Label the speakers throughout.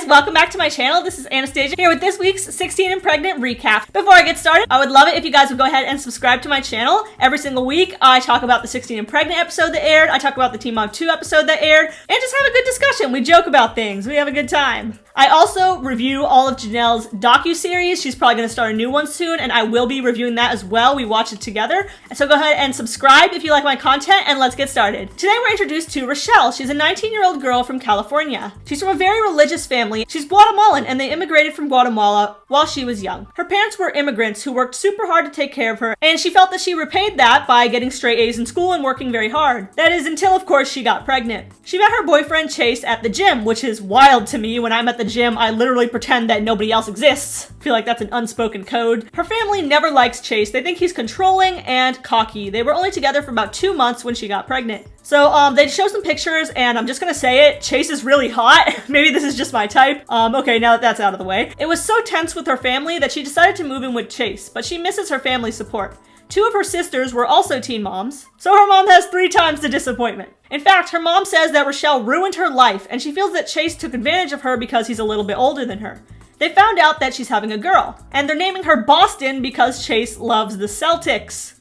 Speaker 1: welcome back to my channel. This is Anastasia here with this week's 16 and Pregnant recap. Before I get started, I would love it if you guys would go ahead and subscribe to my channel. Every single week, I talk about the 16 and Pregnant episode that aired, I talk about the Teen Mom 2 episode that aired, and just have a good discussion. We joke about things. We have a good time. I also review all of Janelle's docu-series. She's probably going to start a new one soon, and I will be reviewing that as well. We watch it together. So go ahead and subscribe if you like my content, and let's get started. Today we're introduced to Rochelle. She's a 19-year-old girl from California. She's from a very religious family. She's Guatemalan, and they immigrated from Guatemala while she was young. Her parents were immigrants who worked super hard to take care of her, and she felt that she repaid that by getting straight A's in school and working very hard. That is until, of course, she got pregnant. She met her boyfriend Chase at the gym, which is wild to me. When I'm at the gym, I literally pretend that nobody else exists. I feel like that's an unspoken code. Her family never likes Chase. They think he's controlling and cocky. They were only together for about 2 months when she got pregnant. So they show some pictures, and I'm just gonna say it, Chase is really hot. Maybe this is just my type. Okay, now that that's out of the way. It was so tense with her family that she decided to move in with Chase, but she misses her family support. 2 of her sisters were also teen moms, so her mom has 3 times the disappointment. In fact, her mom says that Rochelle ruined her life, and she feels that Chase took advantage of her because he's a little bit older than her. They found out that she's having a girl, and they're naming her Boston because Chase loves the Celtics.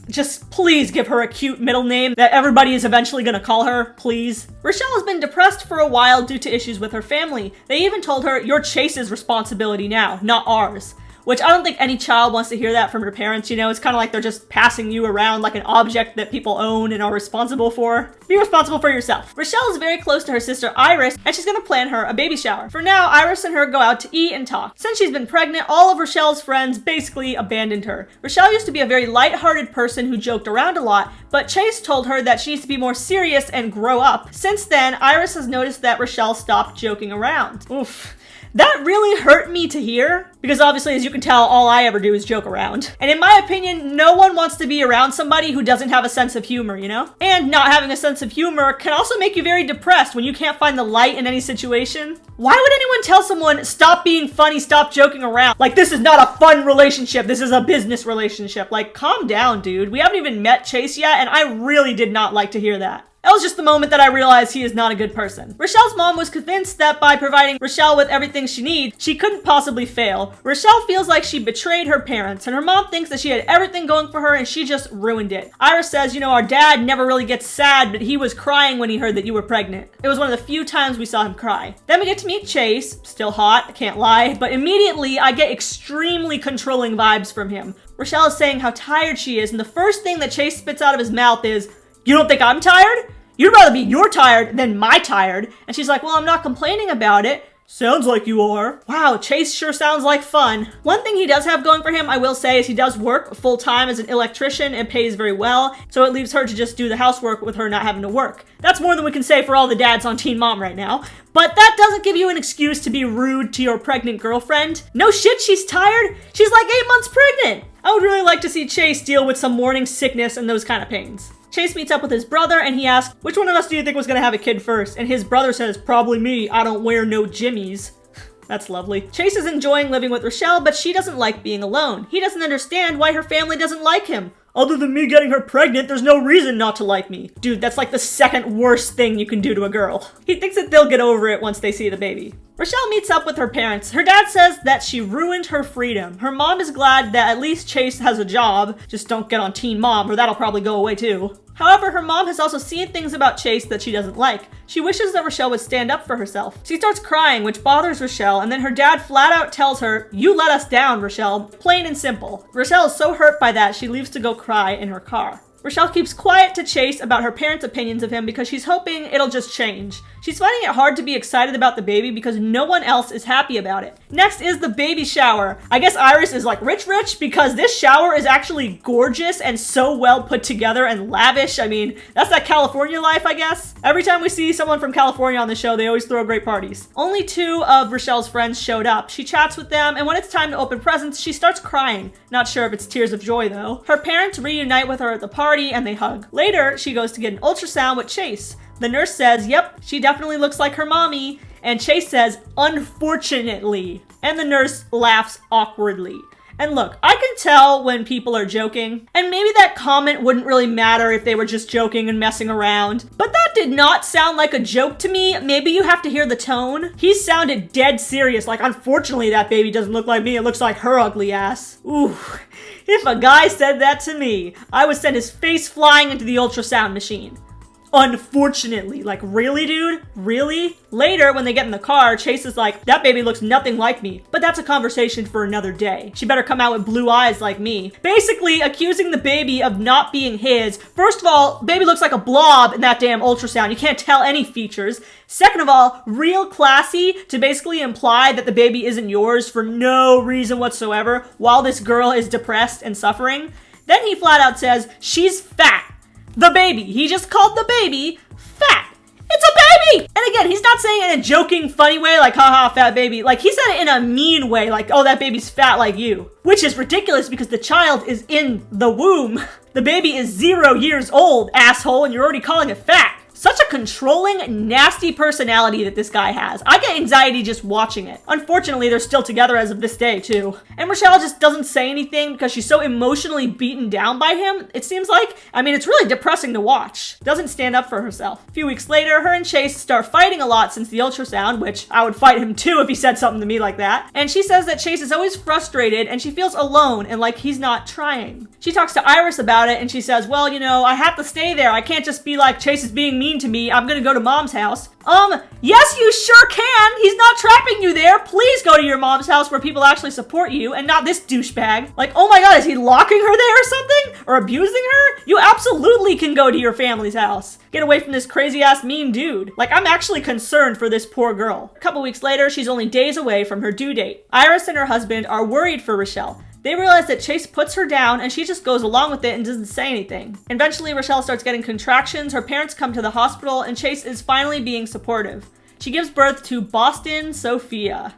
Speaker 1: Just please give her a cute middle name that everybody is eventually gonna call her, please. Rochelle has been depressed for a while due to issues with her family. They even told her, "You're Chase's responsibility now, not ours." Which I don't think any child wants to hear that from their parents, you know? It's kind of like they're just passing you around like an object that people own and are responsible for. Be responsible for yourself. Rochelle is very close to her sister Iris, and she's gonna plan her a baby shower. For now, Iris and her go out to eat and talk. Since she's been pregnant, all of Rochelle's friends basically abandoned her. Rochelle used to be a very lighthearted person who joked around a lot, but Chase told her that she needs to be more serious and grow up. Since then, Iris has noticed that Rochelle stopped joking around. Oof. That really hurt me to hear, because obviously, as you can tell, all I ever do is joke around. And in my opinion, no one wants to be around somebody who doesn't have a sense of humor, you know? And not having a sense of humor can also make you very depressed when you can't find the light in any situation. Why would anyone tell someone, stop being funny, stop joking around? Like, this is not a fun relationship, this is a business relationship. Like, calm down, dude. We haven't even met Chase yet, and I really did not like to hear that. That was just the moment that I realized he is not a good person. Rochelle's mom was convinced that by providing Rochelle with everything she needs, she couldn't possibly fail. Rochelle feels like she betrayed her parents, and her mom thinks that she had everything going for her and she just ruined it. Iris says, you know, our dad never really gets sad, but he was crying when he heard that you were pregnant. It was one of the few times we saw him cry. Then we get to meet Chase, still hot, I can't lie, but immediately I get extremely controlling vibes from him. Rochelle is saying how tired she is, and the first thing that Chase spits out of his mouth is, "You don't think I'm tired? You'd rather be your tired than my tired." And she's like, "Well, I'm not complaining about it." "Sounds like you are." Wow, Chase sure sounds like fun. One thing he does have going for him, I will say, is he does work full-time as an electrician and pays very well, so it leaves her to just do the housework with her not having to work. That's more than we can say for all the dads on Teen Mom right now. But that doesn't give you an excuse to be rude to your pregnant girlfriend. No shit, she's tired. She's like 8 months pregnant. I would really like to see Chase deal with some morning sickness and those kind of pains. Chase meets up with his brother and he asks, which one of us do you think was gonna have a kid first? And his brother says, probably me, I don't wear no jimmies. That's lovely. Chase is enjoying living with Rochelle, but she doesn't like being alone. He doesn't understand why her family doesn't like him. Other than me getting her pregnant, there's no reason not to like me. Dude, that's like the second worst thing you can do to a girl. He thinks that they'll get over it once they see the baby. Rochelle meets up with her parents. Her dad says that she ruined her freedom. Her mom is glad that at least Chase has a job. Just don't get on Teen Mom, or that'll probably go away too. However, her mom has also seen things about Chase that she doesn't like. She wishes that Rochelle would stand up for herself. She starts crying, which bothers Rochelle, and then her dad flat out tells her, "You let us down, Rochelle." Plain and simple. Rochelle is so hurt by that, she leaves to go cry in her car. Rochelle keeps quiet to Chase about her parents' opinions of him because she's hoping it'll just change. She's finding it hard to be excited about the baby because no one else is happy about it. Next is the baby shower. I guess Iris is like rich because this shower is actually gorgeous and so well put together and lavish. I mean, that's that California life, I guess. Every time we see someone from California on the show, they always throw great parties. Only 2 of Rochelle's friends showed up. She chats with them, and when it's time to open presents, she starts crying. Not sure if it's tears of joy though. Her parents reunite with her at the party and they hug. Later, she goes to get an ultrasound with Chase. The nurse says, yep, she definitely looks like her mommy. And Chase says, unfortunately. And the nurse laughs awkwardly. And look, I can tell when people are joking, and maybe that comment wouldn't really matter if they were just joking and messing around, but that did not sound like a joke to me. Maybe you have to hear the tone. He sounded dead serious, like, unfortunately that baby doesn't look like me, it looks like her ugly ass. Ooh, if a guy said that to me, I would send his face flying into the ultrasound machine. Unfortunately. Like, really, dude? Really? Later, when they get in the car, Chase is like, that baby looks nothing like me. But that's a conversation for another day. She better come out with blue eyes like me. Basically, accusing the baby of not being his. First of all, baby looks like a blob in that damn ultrasound. You can't tell any features. Second of all, real classy to basically imply that the baby isn't yours for no reason whatsoever while this girl is depressed and suffering. Then he flat out says, she's fat. The baby. He just called the baby fat. It's a baby! And again, he's not saying it in a joking, funny way, like, haha, fat baby. Like, he said it in a mean way, like, oh, that baby's fat like you. Which is ridiculous because the child is in the womb. The baby is 0 years old, asshole, and you're already calling it fat. Such a controlling, nasty personality that this guy has. I get anxiety just watching it. Unfortunately, they're still together as of this day, too. And Rochelle just doesn't say anything because she's so emotionally beaten down by him, it seems like. I mean, it's really depressing to watch. Doesn't stand up for herself. A few weeks later, her and Chase start fighting a lot since the ultrasound, which I would fight him too if he said something to me like that. And she says that Chase is always frustrated and she feels alone and like he's not trying. She talks to Iris about it and she says, well, you know, I have to stay there. I can't just be like, Chase is being mean to me. I'm gonna go to mom's house. Yes, you sure can. He's not trapping you there. Please go to your mom's house where people actually support you and not this douchebag. Like, oh my god, is he locking her there or something? Or abusing her? You absolutely can go to your family's house. Get away from this crazy ass mean dude. Like, I'm actually concerned for this poor girl. A couple weeks later, she's only days away from her due date. Iris and her husband are worried for Rochelle. They realize that Chase puts her down and she just goes along with it and doesn't say anything. Eventually, Rochelle starts getting contractions, her parents come to the hospital, and Chase is finally being supportive. She gives birth to Boston Sophia.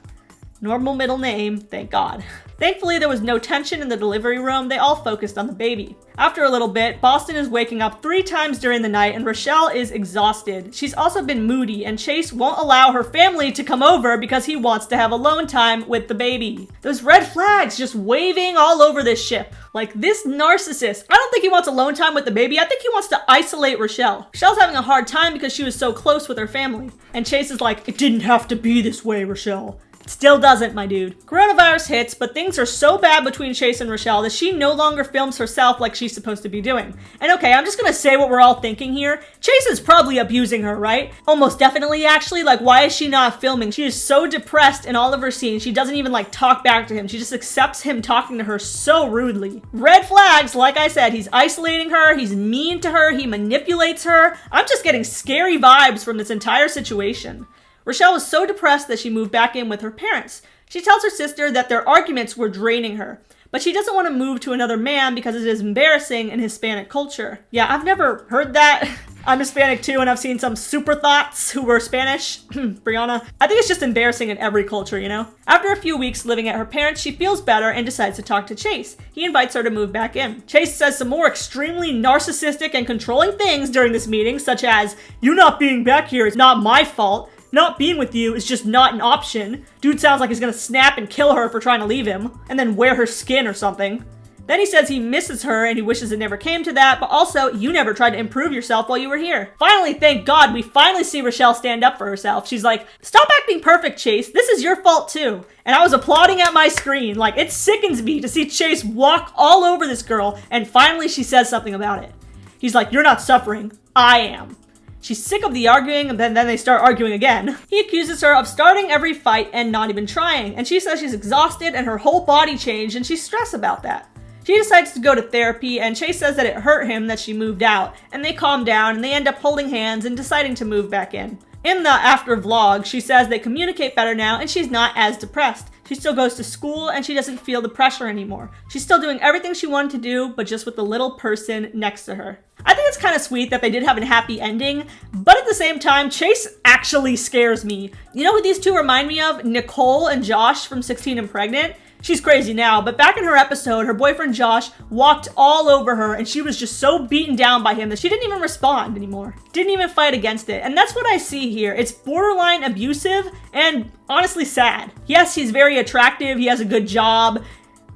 Speaker 1: Normal middle name, thank God. Thankfully, there was no tension in the delivery room. They all focused on the baby. After a little bit, Boston is waking up 3 times during the night and Rochelle is exhausted. She's also been moody and Chase won't allow her family to come over because he wants to have alone time with the baby. Those red flags just waving all over this ship. Like, this narcissist. I don't think he wants alone time with the baby. I think he wants to isolate Rochelle. Rochelle's having a hard time because she was so close with her family. And Chase is like, it didn't have to be this way, Rochelle. Still doesn't, my dude. Coronavirus hits, but things are so bad between Chase and Rochelle that she no longer films herself like she's supposed to be doing. And okay, I'm just gonna say what we're all thinking here. Chase is probably abusing her, right? Almost definitely, actually. Like, why is she not filming? She is so depressed in all of her scenes. She doesn't even, like, talk back to him. She just accepts him talking to her so rudely. Red flags, like I said. He's isolating her. He's mean to her. He manipulates her. I'm just getting scary vibes from this entire situation. Rochelle was so depressed that she moved back in with her parents. She tells her sister that their arguments were draining her, but she doesn't want to move to another man because it is embarrassing in Hispanic culture. Yeah, I've never heard that. I'm Hispanic too, and I've seen some super thoughts who were Spanish. Brianna. I think it's just embarrassing in every culture, you know? After a few weeks living at her parents, she feels better and decides to talk to Chase. He invites her to move back in. Chase says some more extremely narcissistic and controlling things during this meeting, such as, you not being back here is not my fault. Not being with you is just not an option. Dude sounds like he's gonna snap and kill her for trying to leave him, and then wear her skin or something. Then he says he misses her and he wishes it never came to that, but also, you never tried to improve yourself while you were here. Finally, thank God, we finally see Rochelle stand up for herself. She's like, stop acting perfect, Chase. This is your fault too. And I was applauding at my screen. Like, it sickens me to see Chase walk all over this girl, and finally she says something about it. He's like, you're not suffering. I am. She's sick of the arguing, and then they start arguing again. He accuses her of starting every fight and not even trying, and she says she's exhausted and her whole body changed and she's stressed about that. She decides to go to therapy, and Chase says that it hurt him that she moved out, and they calm down and they end up holding hands and deciding to move back in. In the after vlog, she says they communicate better now and she's not as depressed. She still goes to school and she doesn't feel the pressure anymore. She's still doing everything she wanted to do, but just with the little person next to her. I think it's kind of sweet that they did have a happy ending, but at the same time, Chase actually scares me. You know who these two remind me of? Nicole and Josh from 16 and Pregnant. She's crazy now, but back in her episode, her boyfriend Josh walked all over her and she was just so beaten down by him that she didn't even respond anymore. Didn't even fight against it. And that's what I see here. It's borderline abusive and honestly sad. Yes, he's very attractive. He has a good job.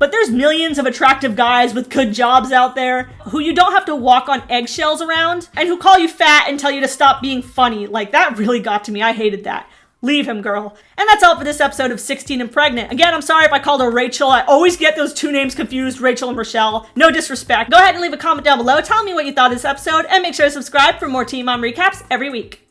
Speaker 1: but there's millions of attractive guys with good jobs out there who you don't have to walk on eggshells around and who call you fat and tell you to stop being funny. Like, that really got to me. I hated that. Leave him, girl. And that's all for this episode of 16 and Pregnant. Again, I'm sorry if I called her Rachel. I always get those two names confused, Rachel and Rochelle. No disrespect. Go ahead and leave a comment down below telling me what you thought of this episode, and make sure to subscribe for more Teen Mom recaps every week.